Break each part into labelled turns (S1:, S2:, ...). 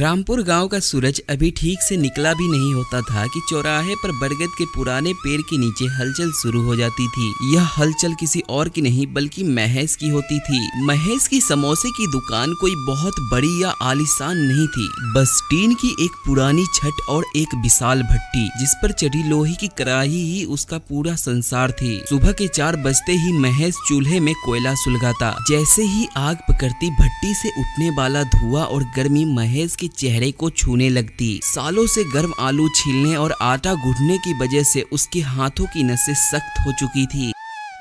S1: रामपुर गांव का सूरज अभी ठीक से निकला भी नहीं होता था कि चौराहे पर बरगद के पुराने पेड़ के नीचे हलचल शुरू हो जाती थी। यह हलचल किसी और की नहीं बल्कि महेश की होती थी। महेश की समोसे की दुकान कोई बहुत बड़ी या आलीशान नहीं थी, बस टीन की एक पुरानी छत और एक विशाल भट्टी जिस पर चढ़ी लोहे की कढ़ाई ही उसका पूरा संसार थी। सुबह के 4 बजते ही महेश चूल्हे में कोयला सुलगाता। जैसे ही आग पकड़ती भट्टी से उठने वाला धुआं और गर्मी महेश के चेहरे को छूने लगती। सालों से गर्म आलू छीलने और आटा गूंथने की वजह से उसके हाथों की नसें सख्त हो चुकी थी।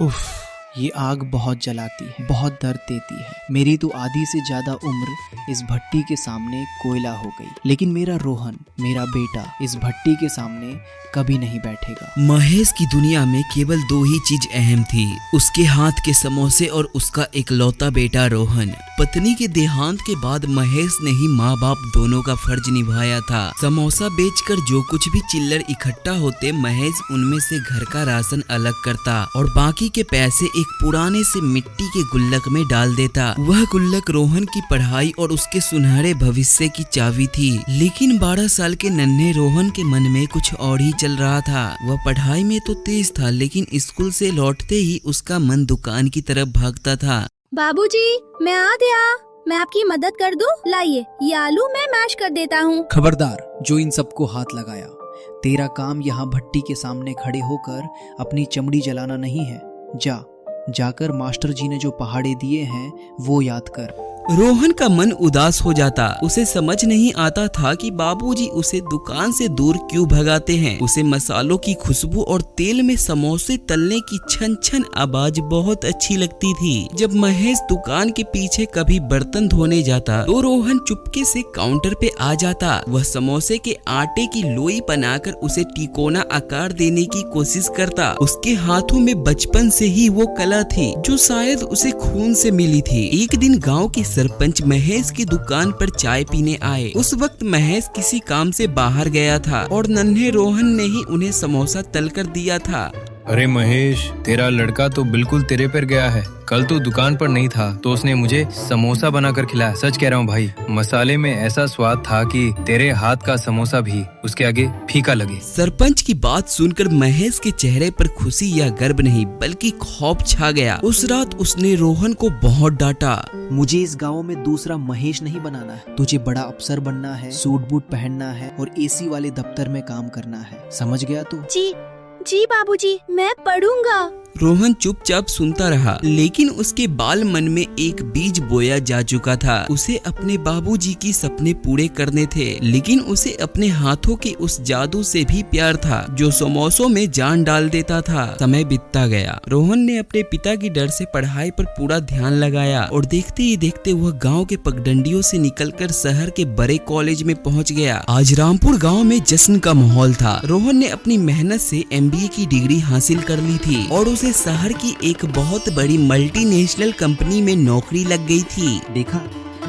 S2: उफ, ये आग बहुत जलाती है, बहुत दर्द देती है। मेरी तो आधी से ज्यादा उम्र इस भट्टी के सामने कोयला हो गई, लेकिन मेरा रोहन, मेरा बेटा इस भट्टी के सामने कभी नहीं बैठेगा।
S1: महेश की दुनिया में केवल 2 ही चीज अहम थी, उसके हाथ के समोसे और उसका इकलौता बेटा रोहन। पत्नी के देहांत के बाद महेश ने ही माँ बाप दोनों का फर्ज निभाया था। समोसा बेचकर जो कुछ भी चिल्लर इकट्ठा होते महेश उनमें से घर का राशन अलग करता और बाकी के पैसे एक पुराने से मिट्टी के गुल्लक में डाल देता। वह गुल्लक रोहन की पढ़ाई और उसके सुनहरे भविष्य की चाबी थी। लेकिन 12 साल के नन्हे रोहन के मन में कुछ और ही चल रहा था। वह पढ़ाई में तो तेज था, लेकिन स्कूल से लौटते ही उसका मन दुकान की तरफ भागता था।
S3: बाबूजी, मैं आ गया। मैं आपकी मदद कर दूं? लाइए, ये आलू मैं मैश कर देता हूँ।
S2: खबरदार जो इन सबको हाथ लगाया। तेरा काम यहाँ भट्टी के सामने खड़े होकर अपनी चमड़ी जलाना नहीं है। जाकर मास्टर जी ने जो पहाड़े दिए हैं वो याद कर।
S1: रोहन का मन उदास हो जाता। उसे समझ नहीं आता था कि बाबूजी उसे दुकान से दूर क्यों भगाते हैं। उसे मसालों की खुशबू और तेल में समोसे तलने की छन छन आवाज बहुत अच्छी लगती थी। जब महेश दुकान के पीछे कभी बर्तन धोने जाता तो रोहन चुपके से काउंटर पे आ जाता। वह समोसे के आटे की लोई बनाकर उसे तिकोना आकार देने की कोशिश करता। उसके हाथों में बचपन से ही वो कला थी जो शायद उसे खून से मिली थी। एक दिन गाँव के सरपंच महेश की दुकान पर चाय पीने आए। उस वक्त महेश किसी काम से बाहर गया था और नन्हे रोहन ने ही उन्हें समोसा तलकर दिया था।
S4: अरे महेश, तेरा लड़का तो बिल्कुल तेरे पर गया है। कल तो दुकान पर नहीं था तो उसने मुझे समोसा बनाकर खिलाया। सच कह रहा हूँ भाई, मसाले में ऐसा स्वाद था कि तेरे हाथ का समोसा भी उसके आगे फीका लगे।
S1: सरपंच की बात सुनकर महेश के चेहरे पर खुशी या गर्व नहीं बल्कि खौफ छा गया। उस रात उसने रोहन को बहुत डांटा।
S2: मुझे इस गाँव में दूसरा महेश नहीं बनाना है। तुझे बड़ा अफसर बनना है, सूट बूट पहनना है और एसी वाले दफ्तर में काम करना है। समझ गया तू?
S3: जी बाबूजी, मैं पढ़ूंगा।
S1: रोहन चुपचाप सुनता रहा, लेकिन उसके बाल मन में एक बीज बोया जा चुका था। उसे अपने बाबूजी की सपने पूरे करने थे, लेकिन उसे अपने हाथों के उस जादू से भी प्यार था जो समोसों में जान डाल देता था। समय बीतता गया। रोहन ने अपने पिता की डर से पढ़ाई पर पूरा ध्यान लगाया और देखते ही देखते वह गाँव के पगडंडियों से निकलकर शहर के बड़े कॉलेज में पहुँच गया। आज रामपुर गाँव में जश्न का माहौल था। रोहन ने अपनी मेहनत से MBA की डिग्री हासिल कर ली थी और उसे शहर की एक बहुत बड़ी मल्टीनेशनल कंपनी में नौकरी लग गई थी।
S2: देखा,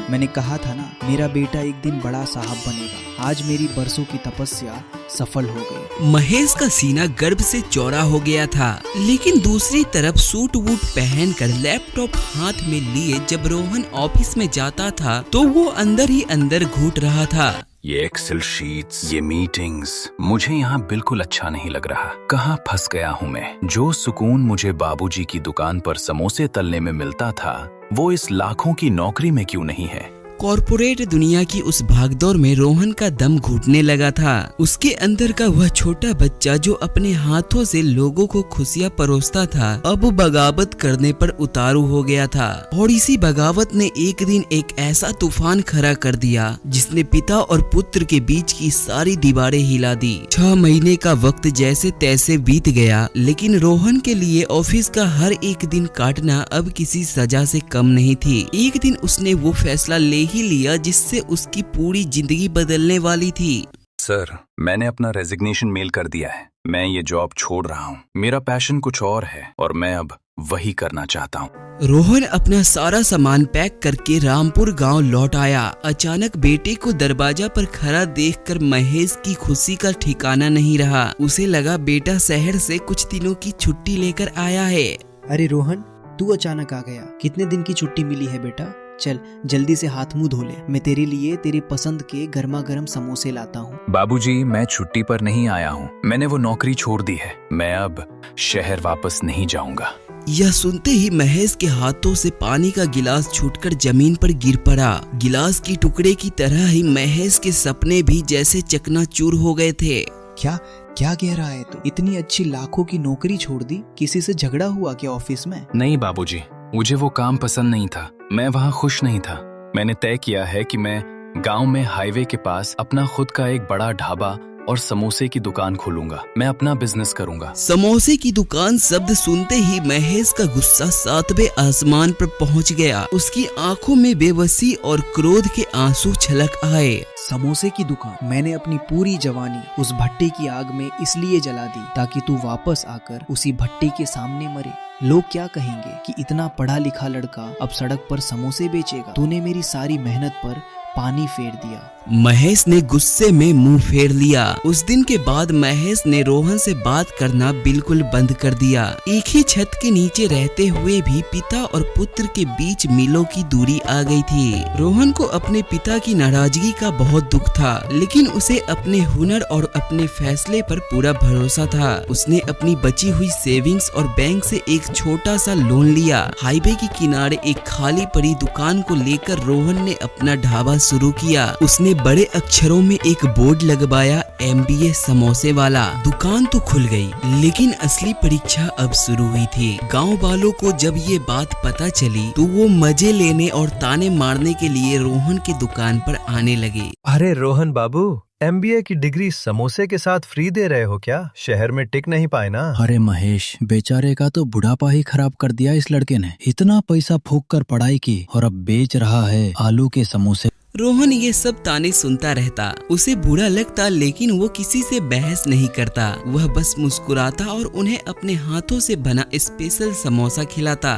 S2: मैंने कहा था ना, मेरा बेटा एक दिन बड़ा साहब बनेगा। आज मेरी बरसों की तपस्या सफल हो गई।
S1: महेश का सीना गर्व से चौड़ा हो गया था, लेकिन दूसरी तरफ सूट वूट पहनकर लैपटॉप हाथ में लिए जब रोहन ऑफिस में जाता था तो वो अंदर ही अंदर घुट रहा था।
S5: ये एक्सेल शीट्स, ये मीटिंग्स, मुझे यहाँ बिल्कुल अच्छा नहीं लग रहा। कहाँ फंस गया हूँ मैं? जो सुकून मुझे बाबूजी की दुकान पर समोसे तलने में मिलता था वो इस लाखों की नौकरी में क्यों नहीं है?
S1: कॉर्पोरेट दुनिया की उस भागदौड़ में रोहन का दम घुटने लगा था। उसके अंदर का वह छोटा बच्चा जो अपने हाथों से लोगों को खुशियां परोसता था अब बगावत करने पर उतारू हो गया था। और इसी बगावत ने एक दिन एक ऐसा तूफान खड़ा कर दिया जिसने पिता और पुत्र के बीच की सारी दीवारें हिला दी। 6 महीने का वक्त जैसे तैसे बीत गया, लेकिन रोहन के लिए ऑफिस का हर एक दिन काटना अब किसी सजा से कम नहीं थी। एक दिन उसने वो फैसला ले ही लिया जिससे उसकी पूरी जिंदगी बदलने वाली थी।
S5: सर, मैंने अपना रेजिग्नेशन मेल कर दिया है। मैं ये जॉब छोड़ रहा हूँ। मेरा पैशन कुछ और है और मैं अब वही करना चाहता हूँ।
S1: रोहन अपना सारा सामान पैक करके रामपुर गांव लौट आया। अचानक बेटे को दरवाजा पर खड़ा देखकर महेश की खुशी का ठिकाना नहीं रहा। उसे लगा बेटा शहर से कुछ दिनों की छुट्टी लेकर आया है।
S2: अरे रोहन, तू अचानक आ गया। कितने दिन की छुट्टी मिली है बेटा? चल जल्दी से हाथ मुंह धो ले, मैं तेरे लिए तेरे पसंद के गर्मा गर्म समोसे लाता हूँ।
S5: बाबूजी, मैं छुट्टी पर नहीं आया हूँ। मैंने वो नौकरी छोड़ दी है। मैं अब शहर वापस नहीं जाऊंगा।
S1: यह सुनते ही महेश के हाथों से पानी का गिलास छूटकर जमीन पर गिर पड़ा। गिलास की टुकड़े की तरह ही महेश के सपने भी जैसे चकनाचूर हो गए थे।
S2: क्या क्या कह रहा है तू? इतनी अच्छी लाखों की नौकरी छोड़ दी? किसी से झगड़ा हुआ क्या ऑफिस में?
S5: नहीं बाबूजी, मुझे वो काम पसंद नहीं था। मैं वहाँ खुश नहीं था। मैंने तय किया है कि मैं गांव में हाईवे के पास अपना खुद का एक बड़ा ढाबा और समोसे की दुकान खोलूंगा। मैं अपना बिजनेस करूंगा।
S1: समोसे की दुकान शब्द सुनते ही महेश का गुस्सा 7वें आसमान पर पहुंच गया। उसकी आंखों में बेबसी और क्रोध के आंसू छलक आए।
S2: समोसे की दुकान? मैंने अपनी पूरी जवानी उस भट्टी की आग में इसलिए जला दी ताकि तू वापस आकर उसी भट्टी के सामने मरे। लोग क्या कहेंगे कि इतना पढ़ा लिखा लड़का अब सड़क पर समोसे बेचेगा। तूने मेरी सारी मेहनत पर पानी फेर दिया।
S1: महेश ने गुस्से में मुंह फेर लिया। उस दिन के बाद महेश ने रोहन से बात करना बिल्कुल बंद कर दिया। एक ही छत के नीचे रहते हुए भी पिता और पुत्र के बीच मीलों की दूरी आ गई थी। रोहन को अपने पिता की नाराजगी का बहुत दुख था, लेकिन उसे अपने हुनर और अपने फैसले पर पूरा भरोसा था। उसने अपनी बची हुई सेविंग्स और बैंक से एक छोटा सा लोन लिया। हाईवे के किनारे एक खाली पड़ी दुकान को लेकर रोहन ने अपना ढाबा शुरू किया। उसने बड़े अक्षरों में एक बोर्ड लगवाया, MBA समोसे वाला। दुकान तो खुल गई, लेकिन असली परीक्षा अब शुरू हुई थी। गांव वालों को जब ये बात पता चली तो वो मजे लेने और ताने मारने के लिए रोहन की दुकान पर आने लगे।
S6: अरे रोहन बाबू, MBA की डिग्री समोसे के साथ फ्री दे रहे हो क्या? शहर में टिक नहीं पाए ना?
S7: अरे महेश, बेचारे का तो बुढ़ापा ही खराब कर दिया इस लड़के ने। इतना पैसा फूंक कर पढ़ाई की और अब बेच रहा है आलू के समोसे।
S1: रोहन ये सब ताने सुनता रहता। उसे बुरा लगता, लेकिन वो किसी से बहस नहीं करता। वह बस मुस्कुराता और उन्हें अपने हाथों से बना स्पेशल समोसा खिलाता।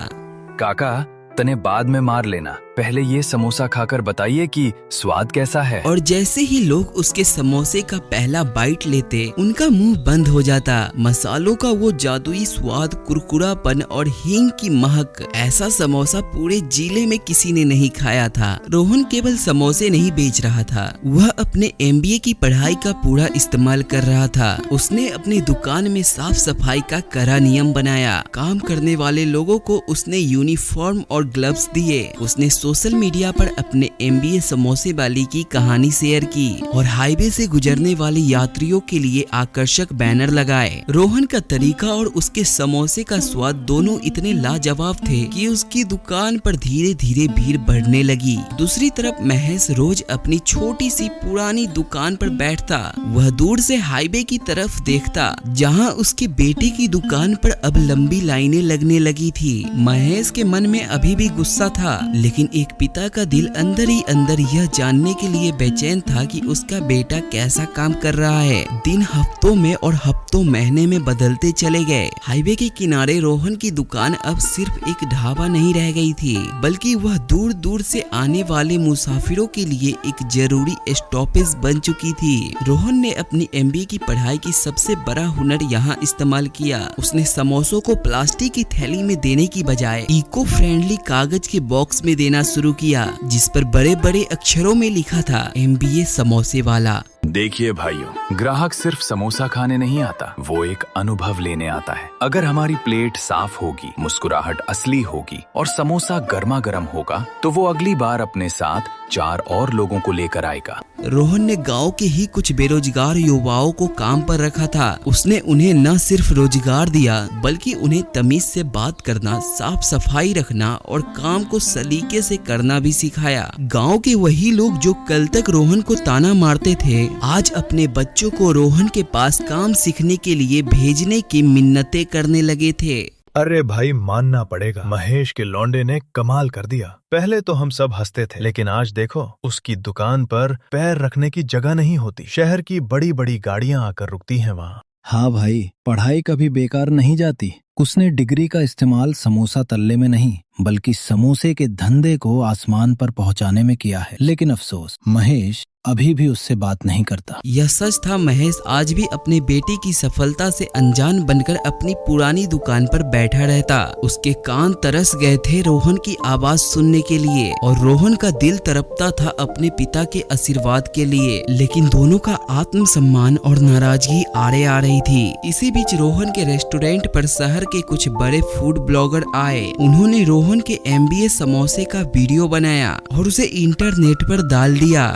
S5: काका, तने बाद में मार लेना। पहले ये समोसा खाकर बताइए कि स्वाद कैसा है।
S1: और जैसे ही लोग उसके समोसे का पहला बाइट लेते, उनका मुंह बंद हो जाता। मसालों का वो जादुई स्वाद, कुरकुरापन और हींग की महक, ऐसा समोसा पूरे जिले में किसी ने नहीं खाया था। रोहन केवल समोसे नहीं बेच रहा था, वह अपने MBA की पढ़ाई का पूरा इस्तेमाल कर रहा था। उसने अपनी दुकान में साफ सफाई का कड़ा नियम बनाया। काम करने वाले लोगों को उसने यूनिफॉर्म और ग्लव्स दिए। उसने सोशल मीडिया पर अपने MBA समोसे वाली की कहानी शेयर की और हाईवे से गुजरने वाले यात्रियों के लिए आकर्षक बैनर लगाए। रोहन का तरीका और उसके समोसे का स्वाद दोनों इतने लाजवाब थे कि उसकी दुकान पर धीरे धीरे भीड़ बढ़ने लगी। दूसरी तरफ महेश रोज अपनी छोटी सी पुरानी दुकान पर बैठता। वह दूर से हाईवे की तरफ देखता, जहां उसके बेटे की दुकान पर अब लंबी लाइनें लगने लगी थी। महेश के मन में अभी भी गुस्सा था, लेकिन एक पिता का दिल अंदर ही अंदर यह जानने के लिए बेचैन था कि उसका बेटा कैसा काम कर रहा है। दिन हफ्तों में और हफ्तों महीने में बदलते चले गए। हाईवे के किनारे रोहन की दुकान अब सिर्फ एक ढाबा नहीं रह गई थी, बल्कि वह दूर दूर से आने वाले मुसाफिरों के लिए एक जरूरी स्टॉपेज बन चुकी थी। रोहन ने अपनी MBA की पढ़ाई की सबसे बड़ा हुनर यहाँ इस्तेमाल किया। उसने समोसों को प्लास्टिक की थैली में देने की बजाय इको फ्रेंडली कागज के बॉक्स में देना शुरू किया, जिस पर बड़े बड़े अक्षरों में लिखा था MBA समोसे वाला।
S5: देखिए भाइयों, ग्राहक सिर्फ समोसा खाने नहीं आता, वो एक अनुभव लेने आता है। अगर हमारी प्लेट साफ होगी, मुस्कुराहट असली होगी और समोसा गर्मा गर्म होगा, तो वो अगली बार अपने साथ 4 और लोगों को लेकर आएगा।
S1: रोहन ने गांव के ही कुछ बेरोजगार युवाओं को काम पर रखा था। उसने उन्हें न सिर्फ रोजगार दिया, बल्कि उन्हें तमीज से बात करना, साफ सफाई रखना और काम को सलीके से करना भी सिखाया। गांव के वही लोग जो कल तक रोहन को ताना मारते थे, आज अपने बच्चों को रोहन के पास काम सीखने के लिए भेजने की मिन्नतें करने लगे थे।
S6: अरे भाई, मानना पड़ेगा, महेश के लौंडे ने कमाल कर दिया। पहले तो हम सब हंसते थे, लेकिन आज देखो, उसकी दुकान पर पैर रखने की जगह नहीं होती। शहर की बड़ी बड़ी गाड़ियां आकर रुकती हैं वहाँ।
S7: हाँ भाई, पढ़ाई कभी बेकार नहीं जाती। उसने डिग्री का इस्तेमाल समोसा तलने में नहीं, बल्कि समोसे के धंधे को आसमान पर पहुंचाने में किया है। लेकिन अफसोस, महेश अभी भी उससे बात नहीं करता।
S1: यह सच था, महेश आज भी अपने बेटे की सफलता से अनजान बनकर अपनी पुरानी दुकान पर बैठा रहता। उसके कान तरस गए थे रोहन की आवाज सुनने के लिए और रोहन का दिल तड़पता था अपने पिता के आशीर्वाद के लिए। लेकिन दोनों का आत्मसम्मान और नाराजगी आड़े आ रही थी। इसी बीच रोहन के रेस्टोरेंट पर शहर के कुछ बड़े फूड ब्लॉगर आए। उन्होंने रोहन के MBA समोसे का वीडियो बनाया और उसे इंटरनेट पर डाल दिया।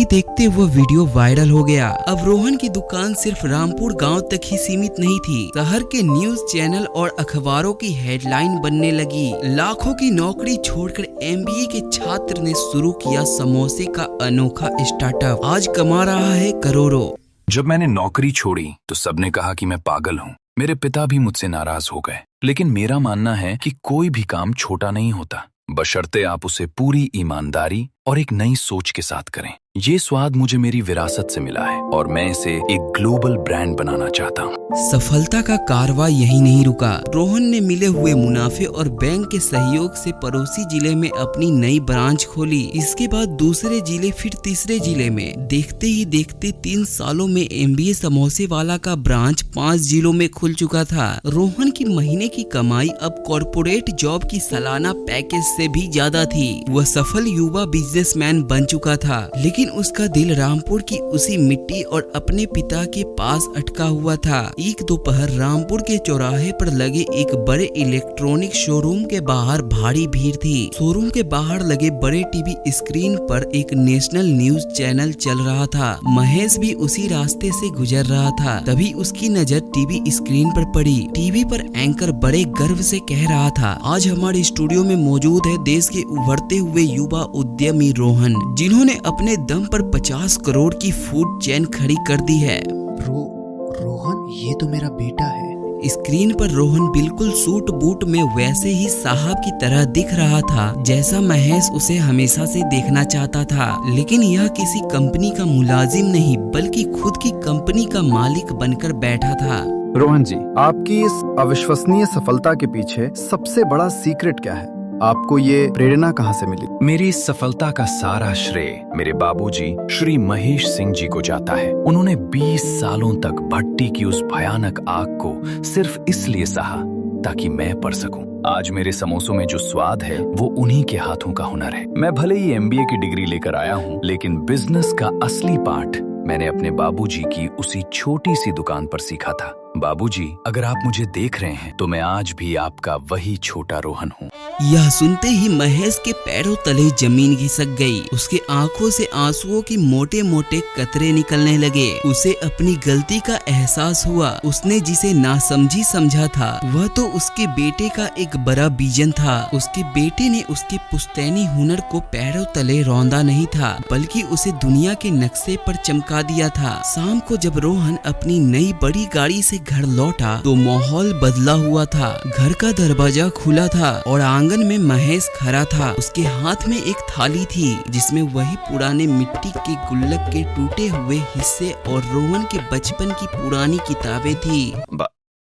S1: देखते वो वीडियो वायरल हो गया। अब रोहन की दुकान सिर्फ रामपुर गांव तक ही सीमित नहीं थी। शहर के न्यूज चैनल और अखबारों की हेडलाइन बनने लगी। लाखों की नौकरी छोड़कर MBA के छात्र ने शुरू किया समोसे का अनोखा स्टार्टअप। आज कमा रहा है करोड़ों।
S5: जब मैंने नौकरी छोड़ी तो सबने कहा कि मैं पागल हूँ। मेरे पिता भी मुझसे नाराज हो गए। लेकिन मेरा मानना है कि कोई भी काम छोटा नहीं होता, बशर्ते आप उसे पूरी ईमानदारी और एक नई सोच के साथ करें। ये स्वाद मुझे मेरी विरासत से मिला है और मैं इसे एक ग्लोबल ब्रांड बनाना चाहता हूँ।
S1: सफलता का कारवां यही नहीं रुका। रोहन ने मिले हुए मुनाफे और बैंक के सहयोग से पड़ोसी जिले में अपनी नई ब्रांच खोली। इसके बाद दूसरे जिले, फिर तीसरे जिले में। देखते ही देखते 3 सालों में MBA समोसे वाला का ब्रांच 5 जिलों में खुल चुका था। रोहन की महीने की कमाई अब कॉर्पोरेट जॉब की सालाना पैकेज से भी ज्यादा थी। वह सफल युवा बिजनेसमैन बन चुका था। लेकिन उसका दिल रामपुर की उसी मिट्टी और अपने पिता के पास अटका हुआ था। एक दोपहर रामपुर के चौराहे पर लगे एक बड़े इलेक्ट्रॉनिक शोरूम के बाहर भारी भीड़ थी। शोरूम के बाहर लगे बड़े टीवी स्क्रीन पर एक नेशनल न्यूज चैनल चल रहा था। महेश भी उसी रास्ते से गुजर रहा था। तभी उसकी नजर टीवी स्क्रीन पर पड़ी। टीवी पर एंकर बड़े गर्व से कह रहा था, आज हमारे स्टूडियो में मौजूद है देश के उभरते हुए युवा उद्यमी रोहन, जिन्होंने अपने दम पर 50 करोड़ की फूड चेन खड़ी कर दी है।
S2: रोहन, ये तो मेरा बेटा है।
S1: स्क्रीन पर रोहन बिल्कुल सूट बूट में वैसे ही साहब की तरह दिख रहा था जैसा महेश उसे हमेशा से देखना चाहता था। लेकिन यह किसी कंपनी का मुलाजिम नहीं, बल्कि खुद की कंपनी का मालिक बनकर बैठा था।
S8: रोहन जी, आपकी इस अविश्वसनीय सफलता के पीछे सबसे बड़ा सीक्रेट क्या है? आपको ये प्रेरणा कहाँ से मिली?
S5: मेरी इस सफलता का सारा श्रेय मेरे बाबूजी श्री महेश सिंह जी को जाता है। उन्होंने 20 सालों तक भट्टी की उस भयानक आग को सिर्फ इसलिए सहा ताकि मैं पढ़ सकूं। आज मेरे समोसों में जो स्वाद है वो उन्हीं के हाथों का हुनर है। मैं भले ही MBA की डिग्री लेकर आया हूँ, लेकिन बिजनेस का असली पाठ मैंने अपने बाबूजी की उसी छोटी सी दुकान पर सीखा था। बाबूजी, अगर आप मुझे देख रहे हैं तो मैं आज भी आपका वही छोटा रोहन हूँ।
S1: यह सुनते ही महेश के पैरों तले जमीन खिसक गई। उसके आंखों से आंसुओं की मोटे मोटे कतरे निकलने लगे। उसे अपनी गलती का एहसास हुआ। उसने जिसे नासमझी समझा था वह तो उसके बेटे का एक बड़ा विजन था। उसके बेटे ने उसके पुश्तैनी हुनर को पैरों तले रौंदा नहीं था, बल्कि उसे दुनिया के नक्शे पर चमका दिया था। शाम को जब रोहन अपनी नई बड़ी गाड़ी से घर लौटा तो माहौल बदला हुआ था। घर का दरवाजा खुला था और आंगन में महेश खड़ा था। उसके हाथ में एक थाली थी जिसमें वही पुराने मिट्टी के गुल्लक के टूटे हुए हिस्से और रोहन के बचपन की पुरानी किताबें थी।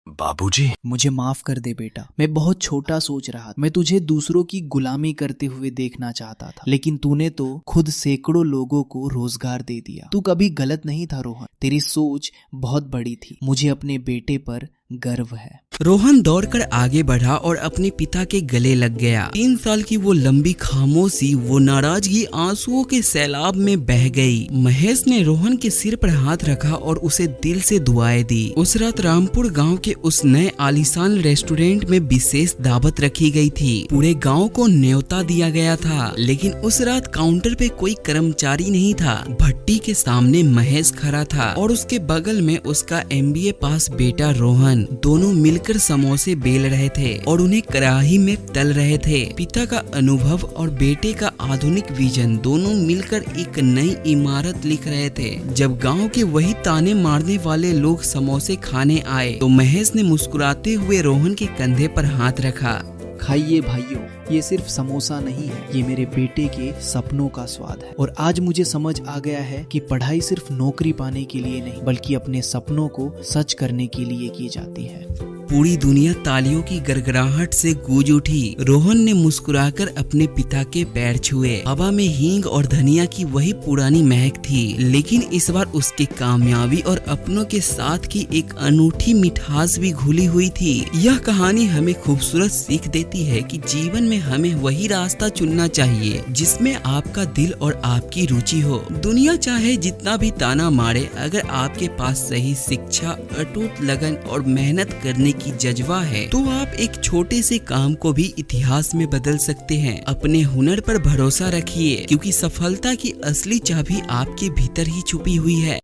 S5: बाबूजी,
S2: मुझे माफ कर दे बेटा, मैं बहुत छोटा सोच रहा था। मैं तुझे दूसरों की गुलामी करते हुए देखना चाहता था, लेकिन तूने तो खुद सैकड़ों लोगों को रोजगार दे दिया। तू कभी गलत नहीं था रोहन, तेरी सोच बहुत बड़ी थी। मुझे अपने बेटे पर गर्व है।
S1: रोहन दौड़कर आगे बढ़ा और अपने पिता के गले लग गया। 3 साल की वो लंबी खामोशी, वो नाराजगी आंसुओं के सैलाब में बह गई। महेश ने रोहन के सिर पर हाथ रखा और उसे दिल से दुआएं दी। उस रात रामपुर गांव के उस नए आलीशान रेस्टोरेंट में विशेष दावत रखी गई थी। पूरे गांव को न्योता दिया गया था, लेकिन उस रात काउंटर पे कोई कर्मचारी नहीं था। भट्टी के सामने महेश खड़ा था और उसके बगल में उसका MBA पास बेटा रोहन। दोनों मिलकर समोसे बेल रहे थे और उन्हें कढ़ाई में तल रहे थे। पिता का अनुभव और बेटे का आधुनिक विजन दोनों मिलकर एक नई इमारत लिख रहे थे। जब गांव के वही ताने मारने वाले लोग समोसे खाने आए तो महेश ने मुस्कुराते हुए रोहन के कंधे पर हाथ रखा।
S2: खाइए भाइयों, ये सिर्फ समोसा नहीं है, ये मेरे बेटे के सपनों का स्वाद है। और आज मुझे समझ आ गया है कि पढ़ाई सिर्फ नौकरी पाने के लिए नहीं, बल्कि अपने सपनों को सच करने के लिए की जाती है।
S1: पूरी दुनिया तालियों की गड़गड़ाहट से गूंज उठी। रोहन ने मुस्कुराकर अपने पिता के पैर छुए। हवा में हींग और धनिया की वही पुरानी महक थी, लेकिन इस बार उसके कामयाबी और अपनों के साथ की एक अनूठी मिठास भी घुली हुई थी। यह कहानी हमें खूबसूरत सीख देती है कि जीवन में हमें वही रास्ता चुनना चाहिए जिसमें आपका दिल और आपकी रुचि हो। दुनिया चाहे जितना भी ताना मारे, अगर आपके पास सही शिक्षा, अटूट लगन और मेहनत करने की जज्बा है तो आप एक छोटे से काम को भी इतिहास में बदल सकते हैं। अपने हुनर पर भरोसा रखिए, क्योंकि सफलता की असली चाबी आपके भीतर ही छुपी हुई है।